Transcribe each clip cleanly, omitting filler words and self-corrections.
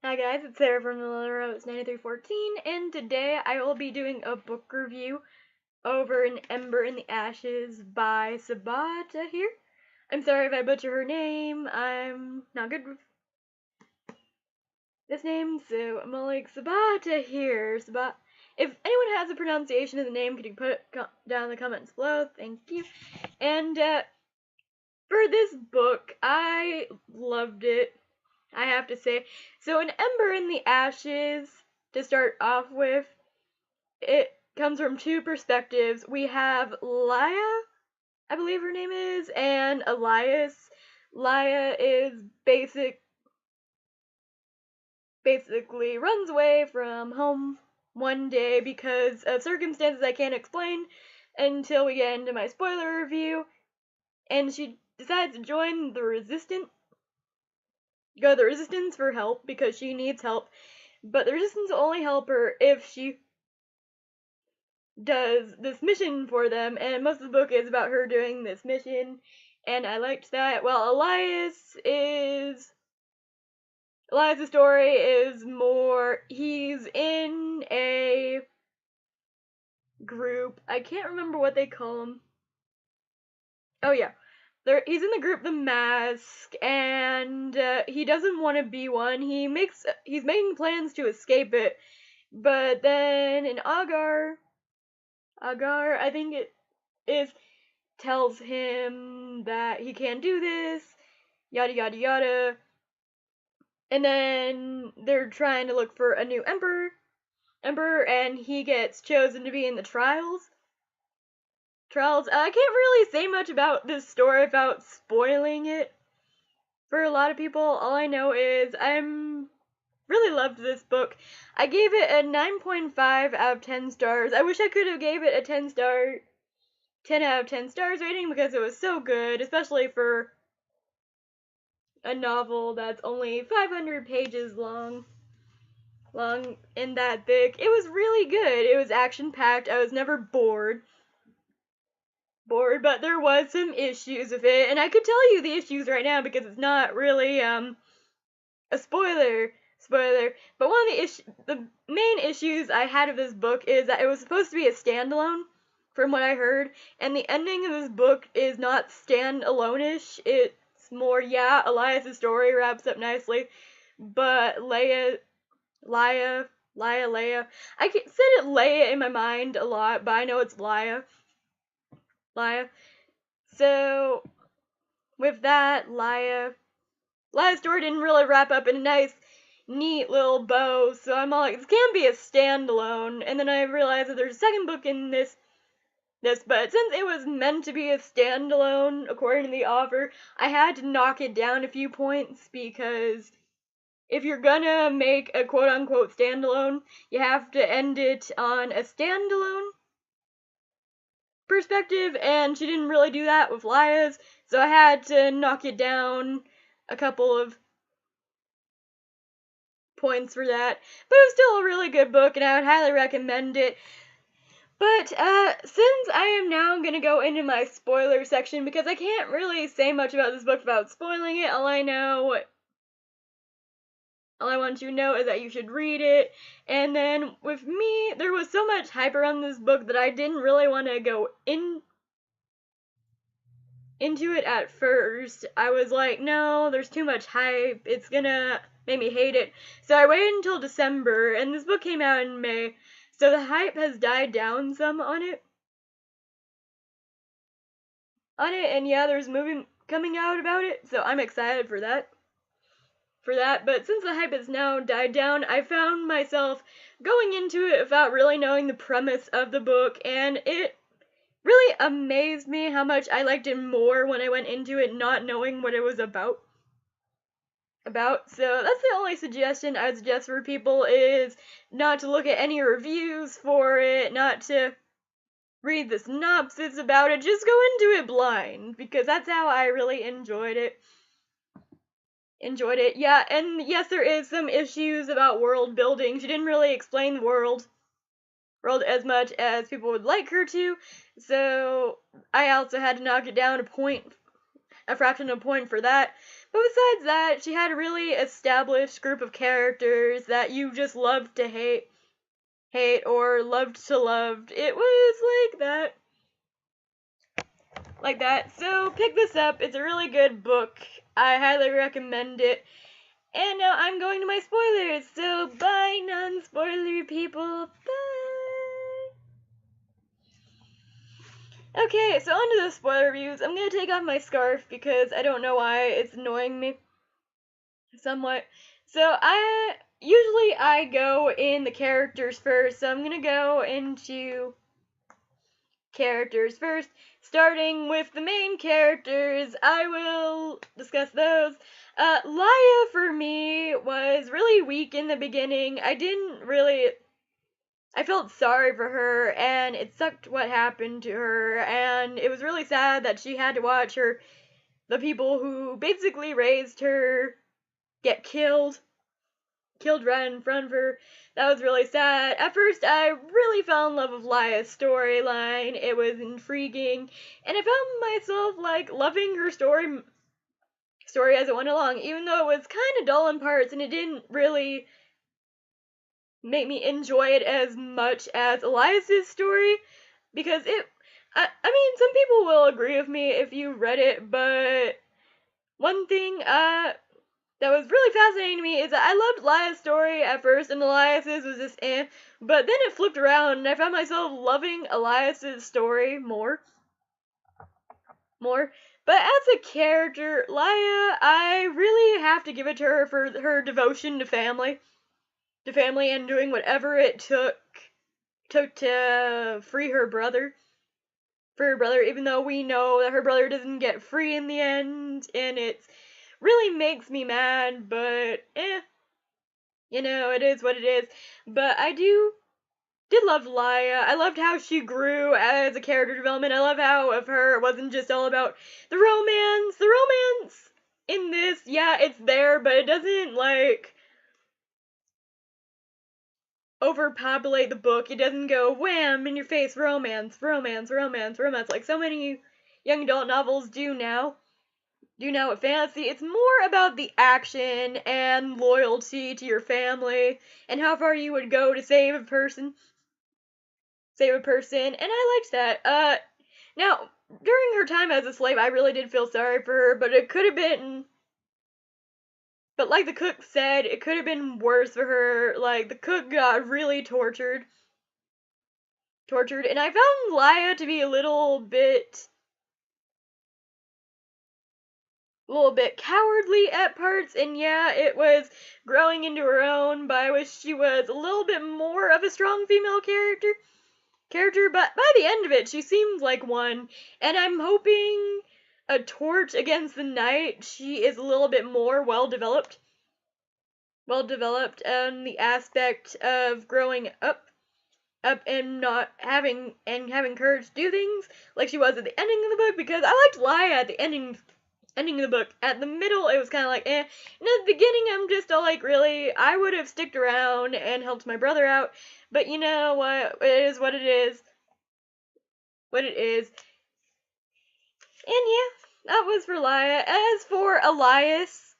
Hi guys, it's Sarah from the Little Rose 9314, and today I will be doing a book review over an Ember in the Ashes by Sabaa Tahir. I'm sorry if I butcher her name, I'm not good with this name, so I'm like Sabaa Tahir. Sabaa. If anyone has a pronunciation of the name, could you put it down in the comments below? Thank you. And for this book, I loved it, I have to say. So an Ember in the Ashes, to start off with, it comes from two perspectives. We have Laia, I believe her name is, and Elias. Laia is basically runs away from home one day because of circumstances I can't explain until we get into my spoiler review, and she decides to join the Resistance. Go to the Resistance for help because she needs help, but the Resistance will only help her if she does this mission for them, and most of the book is about her doing this mission, and I liked that. Well, Elias's story is more, he's in a group, I can't remember what they call them. Oh yeah, he's in the group The Mask, and he doesn't want to be one. He's making plans to escape it, but then an Agar, I think it is, tells him that he can't do this, yada yada yada. And then they're trying to look for a new emperor, and he gets chosen to be in the trials. I can't really say much about this story without spoiling it for a lot of people. All I know is I'm really loved this book. I gave it a 9.5 out of 10 stars. I wish I could have gave it a 10 out of 10 stars rating because it was so good, especially for a novel that's only 500 pages long and that thick. It was really good. It was action-packed. I was never bored, but there was some issues with it, and I could tell you the issues right now because it's not really a spoiler. But one of the main issues I had of this book is that it was supposed to be a standalone, from what I heard, and the ending of this book is not stand-alone-ish. It's more, yeah, Elias' story wraps up nicely, but Leia, I said it Leia in my mind a lot, but I know it's Laia. So, with that, Laia's story didn't really wrap up in a nice, neat little bow, so I'm all like, this can't be a standalone, and then I realized that there's a second book in this, but since it was meant to be a standalone, according to the author, I had to knock it down a few points, because if you're gonna make a quote-unquote standalone, you have to end it on a standalone perspective, and she didn't really do that with Laia's, so I had to knock it down a couple of points for that. But it was still a really good book, and I would highly recommend it. But, since I am now gonna go into my spoiler section, because I can't really say much about this book without spoiling it, all I want you to know is that you should read it, and then with me, there was so much hype around this book that I didn't really want to go into it at first. I was like, no, there's too much hype, it's gonna make me hate it. So I waited until December, and this book came out in May, so the hype has died down some on it. And yeah, there's a movie coming out about it, so I'm excited for that. But since the hype has now died down, I found myself going into it without really knowing the premise of the book, and it really amazed me how much I liked it more when I went into it not knowing what it was about. So that's the only suggestion I would suggest for people, is not to look at any reviews for it, not to read the synopsis about it, just go into it blind, because that's how I really enjoyed it. Yeah, and yes, there is some issues about world building. She didn't really explain the world as much as people would like her to, so I also had to knock it down a point a fraction of a point for that. But besides that, she had a really established group of characters that you just loved to hate, or loved to love. It was like that. Like that. So pick this up. It's a really good book. I highly recommend it. And now I'm going to my spoilers. So bye, non-spoilery people. Bye. Okay, so on to the spoiler reviews. I'm gonna take off my scarf because I don't know why it's annoying me somewhat. So usually I go in the characters first. So I'm gonna go into characters first, starting with the main characters. I will discuss those. Laia for me was really weak in the beginning. I felt sorry for her, and it sucked what happened to her, and it was really sad that she had to watch the people who basically raised her, get killed right in front of her. That was really sad. At first, I really fell in love with Laia's storyline. It was intriguing, and I found myself, like, loving her story as it went along, even though it was kind of dull in parts, and it didn't really make me enjoy it as much as Elias's story, because I mean, some people will agree with me if you read it, but one thing, that was really fascinating to me is that I loved Laia's story at first, and Elias's was just but then it flipped around, and I found myself loving Elias's story more. But as a character, Laia, I really have to give it to her for her devotion to family. And doing whatever it took to free her brother. Even though we know that her brother doesn't get free in the end, and it really makes me mad, but you know, it is what it is. But I did love Laia. I loved how she grew as a character development. I love how of her it wasn't just all about the romance. The romance in this, yeah, it's there, but it doesn't, like, overpopulate the book. It doesn't go wham in your face romance like so many young adult novels do now with fantasy. It's more about the action and loyalty to your family and how far you would go to save a person, and I liked that. Now, during her time as a slave, I really did feel sorry for her, but it could have been, but like the cook said, it could have been worse for her. Like, the cook got really tortured, and I found Laia to be a little bit cowardly at parts, and yeah, it was growing into her own, but I wish she was a little bit more of a strong female character, but by the end of it, she seems like one, and I'm hoping a Torch against the Night, she is a little bit more well-developed, the aspect of growing up and not having courage to do things like she was at the ending of the book, because I liked Laia at the ending of the book. At the middle, it was kind of like, and at the beginning, I'm just all like, really, I would have sticked around and helped my brother out, but you know what, it is what it is. And yeah, that was for Laia. As for Elias,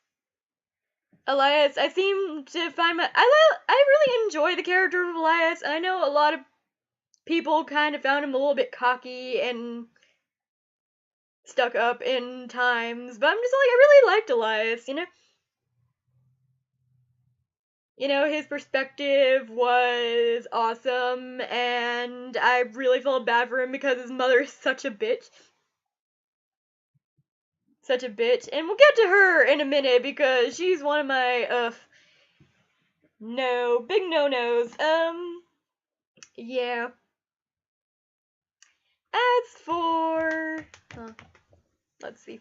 I seem to find I really enjoy the character of Elias. I know a lot of people kind of found him a little bit cocky and stuck up in times, but I'm just like, I really liked Elias, his perspective was awesome, and I really felt bad for him because his mother is such a bitch. And we'll get to her in a minute because she's one of my, big no-nos. Yeah. As for, let's see.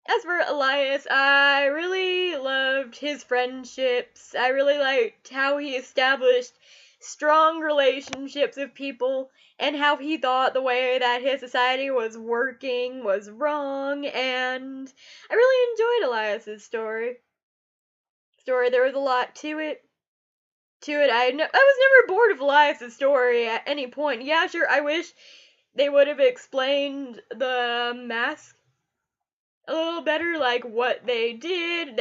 As for Elias, I really loved his friendships. I really liked how he established strong relationships with people, and how he thought the way that his society was working was wrong, and I really enjoyed Elias's story. There was a lot to it. I was never bored of Elias's story at any point. Yeah, sure, I wish they would have explained the mask a little better, like what they did.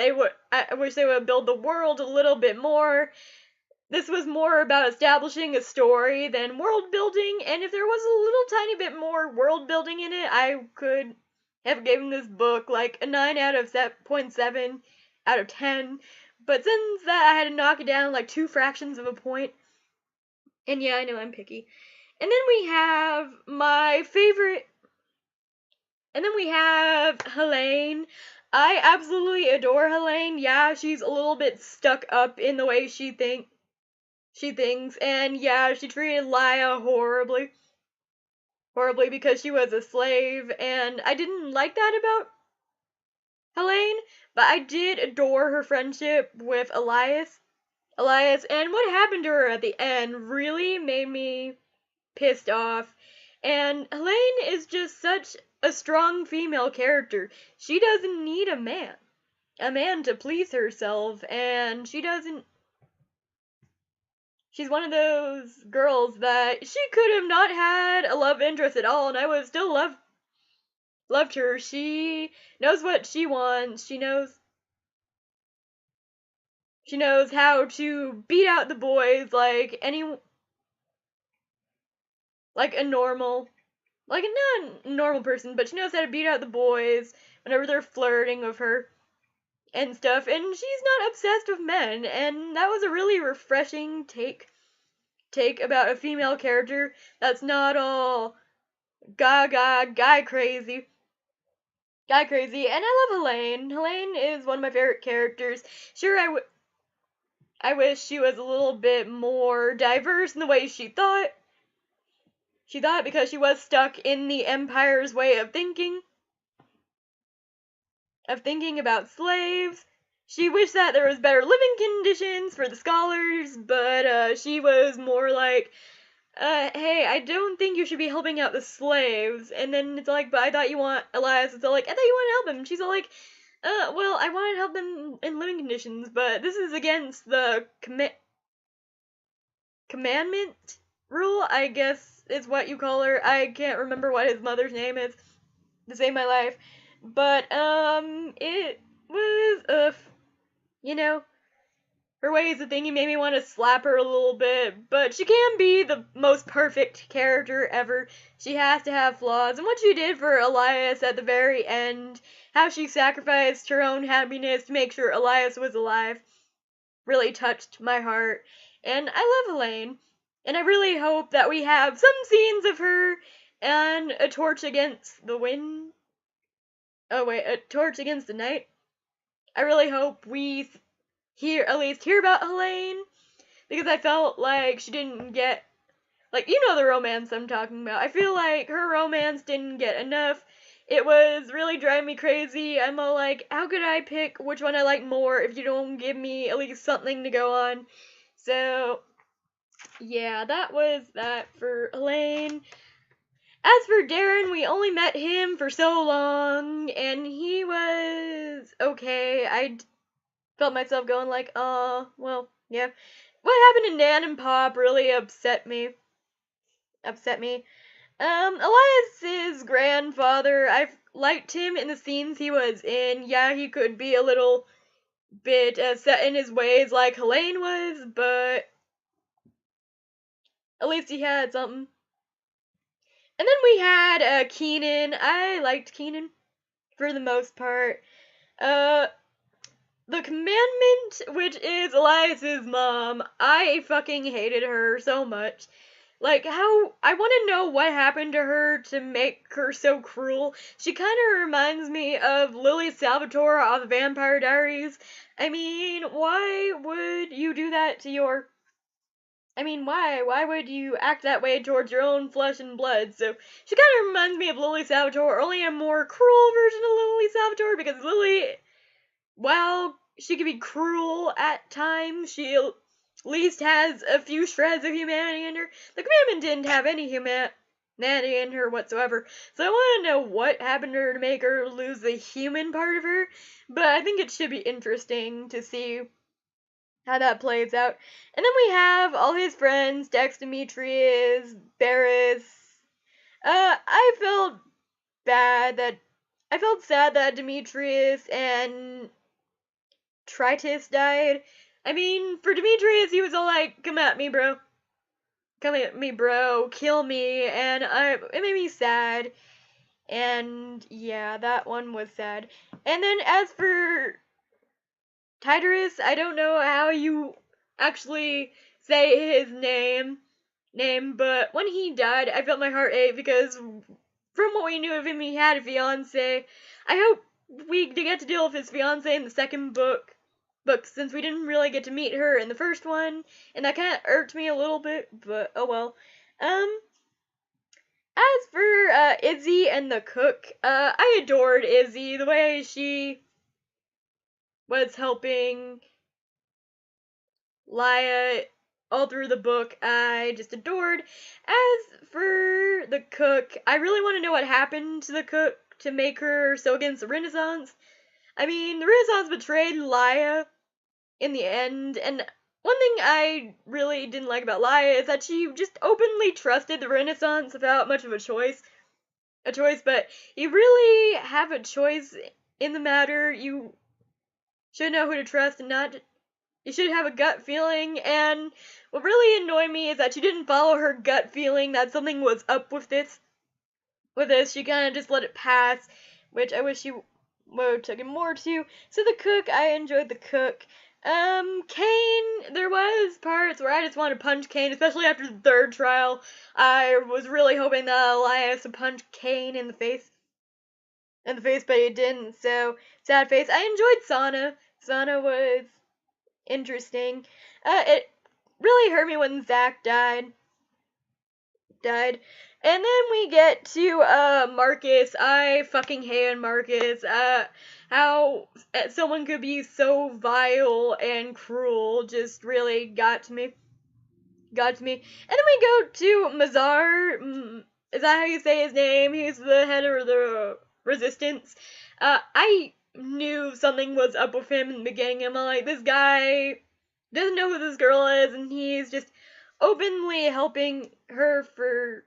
I wish they would build the world a little bit more. This was more about establishing a story than world building, and if there was a little tiny bit more world building in it, I could have given this book like a 9 out of 7.7 out of 10. But since that, I had to knock it down like 2 fractions of a point. And yeah, I know I'm picky. And then we have my favorite. And then we have Helene. I absolutely adore Helene. Yeah, she's a little bit stuck up in the way she thinks, and yeah, she treated Laya horribly because she was a slave, and I didn't like that about Helene, but I did adore her friendship with Elias, and what happened to her at the end really made me pissed off, and Helene is just such a strong female character. She doesn't need a man to please herself, and she's one of those girls that she could have not had a love interest at all, and I would still loved her. She knows what she wants. She knows how to beat out the boys like a normal, like a non-normal person, but she knows how to beat out the boys whenever they're flirting with her and stuff, and she's not obsessed with men, and that was a really refreshing take about a female character that's not all gaga guy crazy, and I love Helene. Helene is one of my favorite characters. Sure, I wish she was a little bit more diverse in the way she thought because she was stuck in the Empire's way of thinking about slaves. She wished that there was better living conditions for the scholars, but she was more like, hey, I don't think you should be helping out the slaves. And then it's like, but I thought you want Elias. It's all like, I thought you wanted to help him. She's all like, well, I wanted to help them in living conditions, but this is against the commandment rule, I guess is what you call her. I can't remember what his mother's name is to save my life. But, it was, you know, her ways of thinking made me want to slap her a little bit, but she can be the most perfect character ever. She has to have flaws, and what she did for Elias at the very end, how she sacrificed her own happiness to make sure Elias was alive, really touched my heart. And I love Helene, and I really hope that we have some scenes of her and a torch against the wind. Oh wait, a torch against the night. I really hope we at least hear about Helene, because I felt like she didn't get, like, you know the romance I'm talking about. I feel like her romance didn't get enough. It was really driving me crazy. I'm all like, how could I pick which one I like more if you don't give me at least something to go on? So, yeah, that was that for Helene. As for Darren, we only met him for so long, and he was okay. I felt myself going like, oh, well, yeah. What happened to Nan and Pop really upset me. Elias's grandfather, I've liked him in the scenes he was in. Yeah, he could be a little bit set in his ways like Helene was, but at least he had something. And then we had Keenan. I liked Keenan for the most part. The commandment, which is Elias's mom, I fucking hated her so much. Like, how, I want to know what happened to her to make her so cruel. She kind of reminds me of Lily Salvatore of the Vampire Diaries. I mean, why would you do that to why? Why would you act that way towards your own flesh and blood? So, she kind of reminds me of Lily Salvatore, only a more cruel version of Lily Salvatore, because Lily, while she can be cruel at times, she at least has a few shreds of humanity in her. The commandment didn't have any humanity in her whatsoever, so I want to know what happened to her to make her lose the human part of her, but I think it should be interesting to see how that plays out. And then we have all his friends, Dex, Demetrius, Barris. I felt bad that I felt sad that Demetrius and Tritus died. I mean, for Demetrius, he was all like, "Come at me, bro. Come at me, bro. Kill me," and it made me sad. And yeah, that one was sad. And then as for Titus, I don't know how you actually say his name, but when he died, I felt my heart ache because from what we knew of him, he had a fiance. I hope we get to deal with his fiance in the second book, since we didn't really get to meet her in the first one, and that kind of irked me a little bit, but oh well. As for Izzy and the cook, I adored Izzy, the way she was helping Laya all through the book, I just adored. As for the cook, I really want to know what happened to the cook to make her so against the Renaissance. I mean, the Renaissance betrayed Laya in the end, and one thing I really didn't like about Laya is that she just openly trusted the Renaissance without much of a choice, but you really have a choice in the matter. You should know who to trust and not. You should have a gut feeling, and what really annoyed me is that she didn't follow her gut feeling that something was up with this. She kind of just let it pass, which I wish she would have taken more to. So the cook, I enjoyed the cook. Kane, there was parts where I just wanted to punch Kane, especially after the third trial. I was really hoping that Elias would punch Kane in the face, but he didn't, so sad face. I enjoyed Sana. Sana was interesting. It really hurt me when Zach died. And then we get to Marcus. I fucking hated Marcus. How someone could be so vile and cruel just really got to me. And then we go to Mazar. Is that how you say his name? He's the head of the resistance. I knew something was up with him in the beginning. I'm like, this guy doesn't know who this girl is, and he's just openly helping her for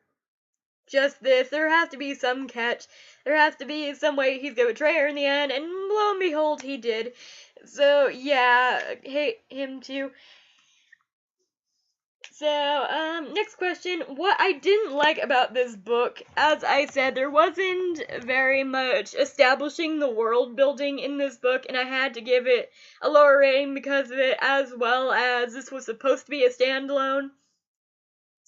just this. There has to be some catch. There has to be some way he's gonna betray her in the end, and lo and behold, he did. So, yeah, hate him too. So, next question. What I didn't like about this book, as I said, there wasn't very much establishing the world building in this book, and I had to give it a lower rating because of it, as well as this was supposed to be a standalone.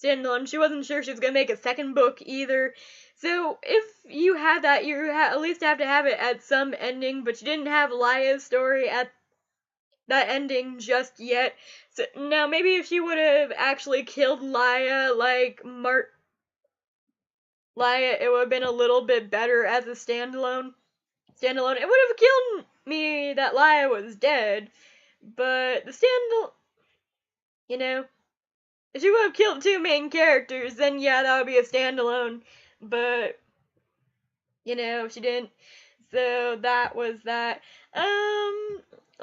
She wasn't sure she was gonna make a second book either. So, if you had that, you at least have to have it at some ending, but you didn't have Laya's story at that ending just yet. So now maybe if she would have actually killed Laya like Laya, it would have been a little bit better as a standalone. It would have killed me that Laya was dead, but the you know, if she would have killed two main characters, then yeah, that would be a standalone. But she didn't. So that was that.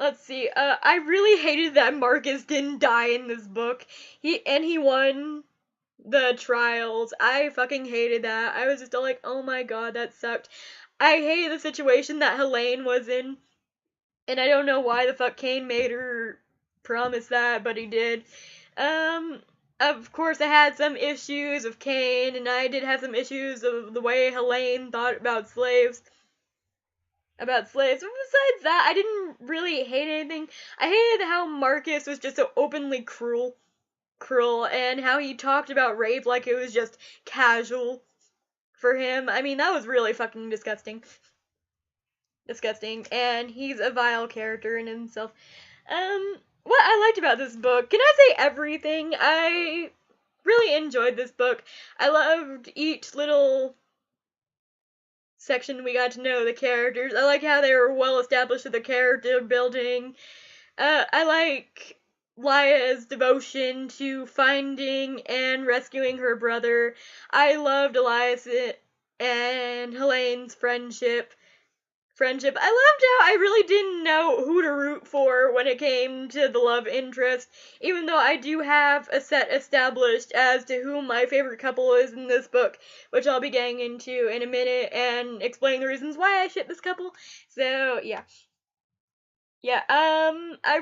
Let's see. I really hated that Marcus didn't die in this book. He won the trials. I fucking hated that. I was just all like, oh my god, that sucked. I hated the situation that Helene was in, and I don't know why the fuck Kane made her promise that, but he did. Of course, I had some issues of Kane, and I did have some issues of the way Helene thought about slaves. But besides that, I didn't really hate anything. I hated how Marcus was just so openly cruel, and how he talked about rape like it was just casual for him. I mean, that was really fucking disgusting. And he's a vile character in himself. What I liked about this book, can I say everything? I really enjoyed this book. I loved each little section we got to know the characters. I like how they were well established with the character building. I like Laya's devotion to finding and rescuing her brother. I loved Elias and Helene's friendship. friendship. I loved how I really didn't know who to root for when it came to the love interest, even though I do have a set established as to who my favorite couple is in this book, which I'll be getting into in a minute and explain the reasons why I ship this couple. So, yeah. Yeah, I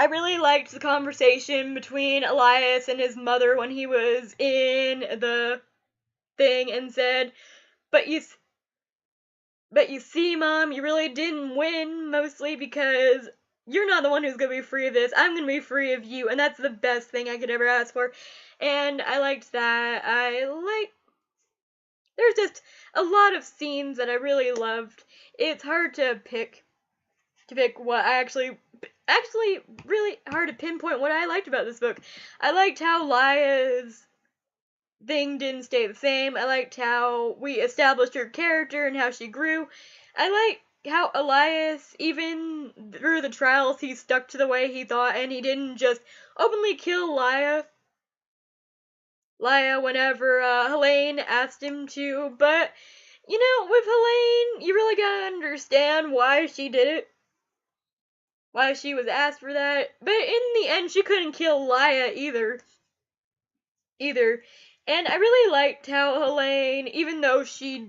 really liked the conversation between Elias and his mother when he was in the thing and said, but you see, Mom, you really didn't win, mostly because you're not the one who's gonna be free of this. I'm gonna be free of you, and that's the best thing I could ever ask for. And I liked that. There's just a lot of scenes that I really loved. It's hard to pick what I actually really hard to pinpoint what I liked about this book. I liked how Laya's thing didn't stay the same. I liked how we established her character and how she grew. I liked how Elias, even through the trials, he stuck to the way he thought and he didn't just openly kill Laya whenever Helene asked him to. But, you know, with Helene, you really gotta understand why she did it. Why she was asked for that. But in the end, she couldn't kill Laya either. And I really liked how Helene, even though she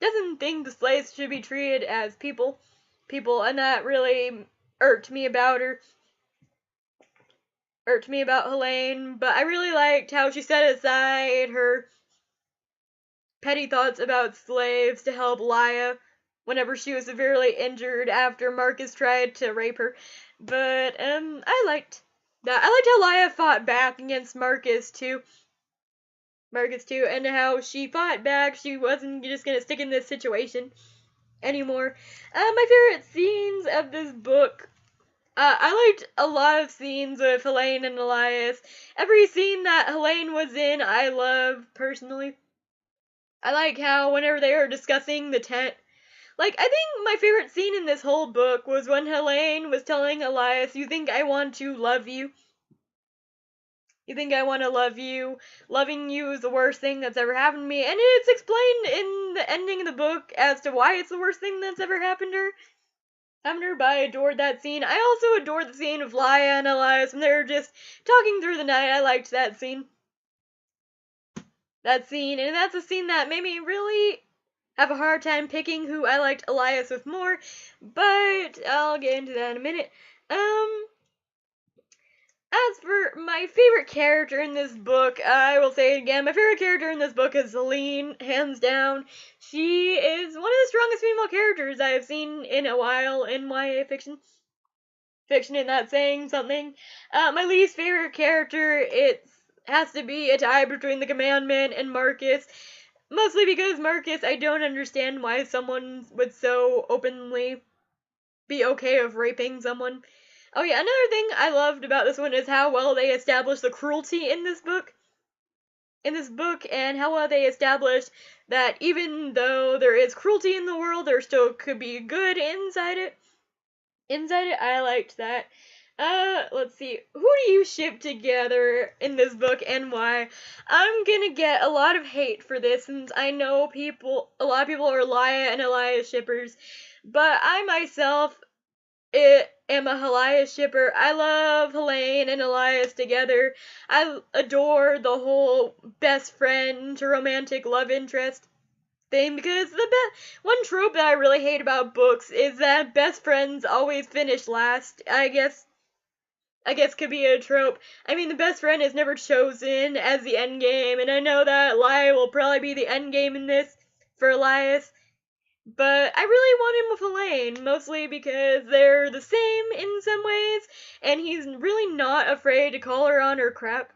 doesn't think the slaves should be treated as people, and that really irked me about Helene, but I really liked how she set aside her petty thoughts about slaves to help Laya whenever she was severely injured after Marcus tried to rape her. But, I liked that. I liked how Laya fought back against Marcus too, and how she fought back. She wasn't just gonna stick in this situation anymore. My favorite scenes of this book, I liked a lot of scenes with Helene and Elias. Every scene that Helene was in, I love personally. I like how whenever they were discussing the tent, like, I think my favorite scene in this whole book was when Helene was telling Elias, "You think I want to love you? You think I want to love you? Loving you is the worst thing that's ever happened to me." And it's explained in the ending of the book as to why it's the worst thing that's ever happened to her. But I adored that scene. I also adored the scene of Laya and Elias when they were just talking through the night. I liked that scene. And that's a scene that made me really have a hard time picking who I liked Elias with more, but I'll get into that in a minute. As for my favorite character in this book, I will say it again, my favorite character in this book is Celine, hands down. She is one of the strongest female characters I have seen in a while in YA fiction. Fiction in that saying something. My least favorite character, it has to be a tie between the Commandment and Marcus. Mostly because Marcus, I don't understand why someone would so openly be okay with raping someone. Oh yeah, another thing I loved about this one is how well they established the cruelty in this book. And how well they established that even though there is cruelty in the world, there still could be good inside it. I liked that. Let's see. Who do you ship together in this book and why? I'm gonna get a lot of hate for this since I know a lot of people are Laya and Elias shippers, but I myself am a Elias shipper. I love Helene and Elias together. I adore the whole best friend to romantic love interest thing because one trope that I really hate about books is that best friends always finish last. I guess could be a trope. I mean, the best friend is never chosen as the end game, and I know that Laya will probably be the end game in this for Elias. But I really want him with Helene, mostly because they're the same in some ways, and he's really not afraid to call her on her crap.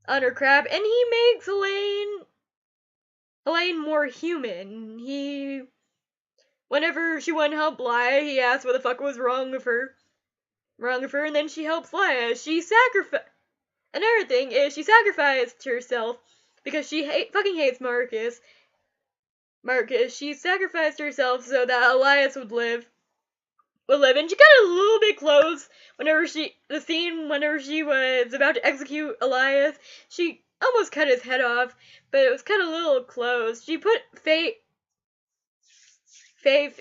And he makes Helene more human. Whenever she wouldn't help Laya, he asked what the fuck was wrong with her, and then she helps Laya. Another thing is she sacrificed herself because she fucking hates Marcus. She sacrificed herself so that Elias would live. And she got a little bit close whenever she was about to execute Elias. She almost cut his head off, but it was cut a little close. She put faith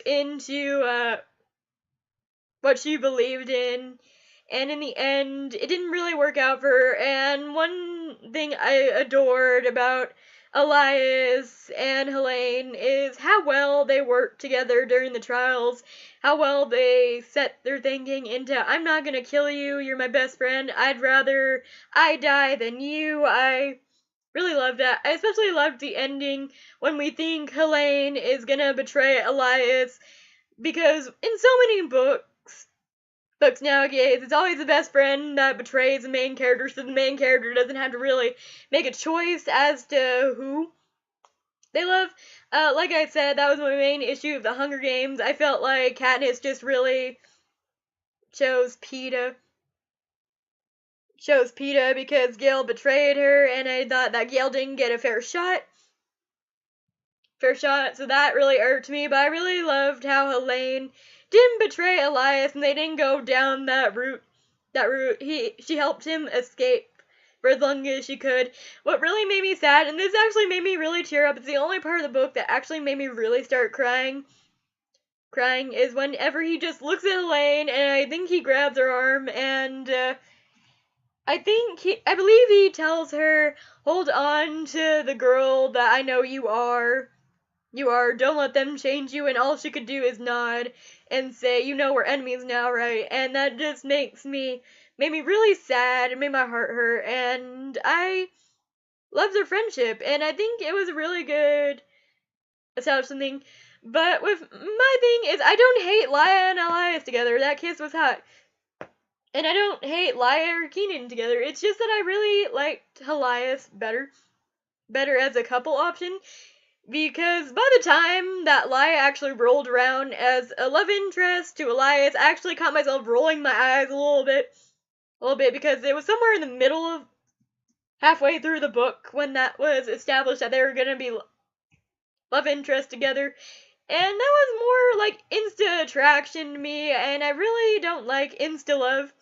into what she believed in, and in the end, it didn't really work out for her. And one thing I adored about Elias and Helene is how well they worked together during the trials, how well they set their thinking into, I'm not gonna kill you, you're my best friend, I'd rather I die than you. I really loved that. I especially loved the ending when we think Helene is gonna betray Elias, because in so many books nowadays, it's always the best friend that betrays the main character, so the main character doesn't have to really make a choice as to who they love. Like I said, that was my main issue of the Hunger Games. I felt like Katniss just really chose Peeta because Gale betrayed her, and I thought that Gale didn't get a fair shot, so that really irked me. But I really loved how Helene didn't betray Elias, and they didn't go down that route. She helped him escape for as long as she could. What really made me sad, and this actually made me really tear up, it's the only part of the book that actually made me really start crying, is whenever he just looks at Helene, and I think he grabs her arm, and I believe he tells her, hold on to the girl that I know you are. Don't let them change you, and all she could do is nod and say, you know we're enemies now, right? And that just made me really sad, it made my heart hurt, and I loved their friendship, and I think it was a really good establishment thing. But with my thing is, I don't hate Laia and Elias together, that kiss was hot. And I don't hate Laia or Keenan together, it's just that I really liked Elias better as a couple option. Because by the time that Laia actually rolled around as a love interest to Elias, I actually caught myself rolling my eyes a little bit, because it was somewhere in the middle of halfway through the book when that was established that they were gonna be love interest together, and that was more like insta attraction to me, and I really don't like insta love,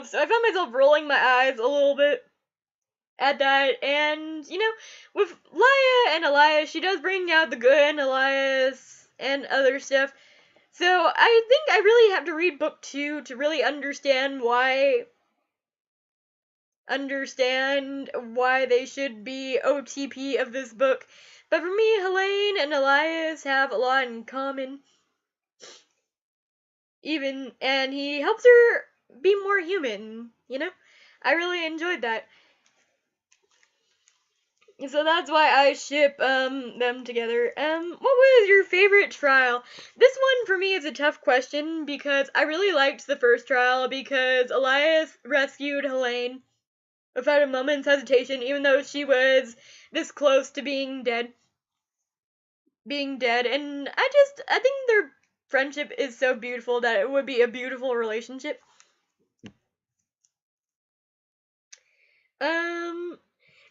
so I found myself rolling my eyes a little bit at that. And with Laia and Elias, she does bring out the good in Elias and other stuff, so I think I really have to read book 2 to really understand why they should be OTP of this book. But for me, Helene and Elias have a lot in common, and he helps her be more human, I really enjoyed that. So that's why I ship them together. What was your favorite trial? This one for me is a tough question because I really liked the first trial because Elias rescued Helene without a moment's hesitation, even though she was this close to being dead. And I think their friendship is so beautiful that it would be a beautiful relationship.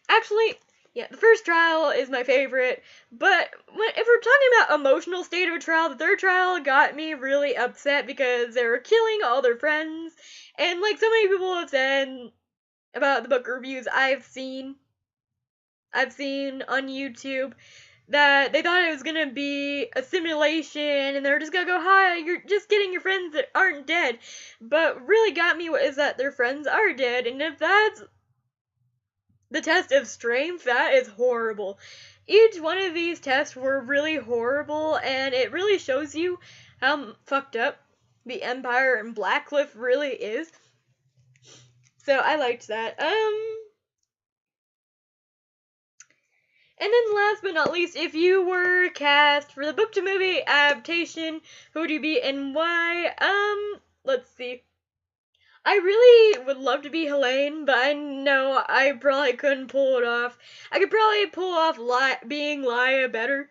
Actually, yeah, the first trial is my favorite, but if we're talking about emotional state of a trial, the third trial got me really upset because they were killing all their friends, and like so many people have said about the book reviews I've seen on YouTube, that they thought it was gonna be a simulation and they're just gonna go, hi, you're just getting your friends that aren't dead. But really got me is that their friends are dead, and if that's the test of strength, that is horrible. Each one of these tests were really horrible, and it really shows you how fucked up the Empire and Blackcliff really is. So I liked that. And then last but not least, if you were cast for the book to movie adaptation, who would you be and why? Let's see. I really would love to be Helene, but I know I probably couldn't pull it off. I could probably pull off being Laia better.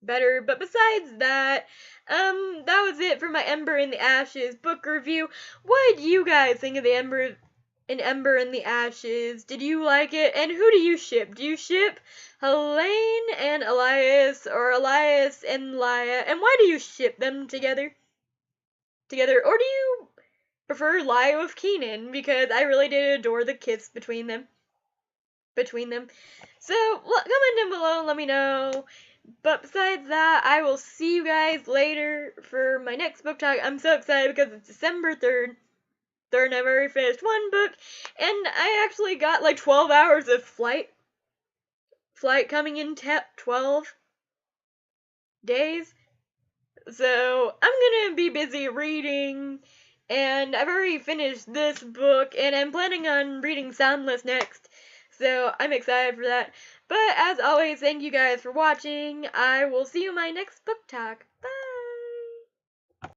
But besides that, that was it for my Ember in the Ashes book review. What did you guys think of the Ember in the Ashes? Did you like it? And who do you ship? Do you ship Helene and Elias, or Elias and Laia? And why do you ship them together? Or do you prefer Lie with Keenan because I really did adore the kiss between them. So comment down below and let me know. But besides that, I will see you guys later for my next book talk. I'm so excited because it's December 3rd. I've already finished one book, and I actually got like 12 hours of flight coming in 12 days. So I'm gonna be busy reading, and I've already finished this book, and I'm planning on reading Soundless next. So I'm excited for that. But as always, thank you guys for watching. I will see you in my next book talk. Bye!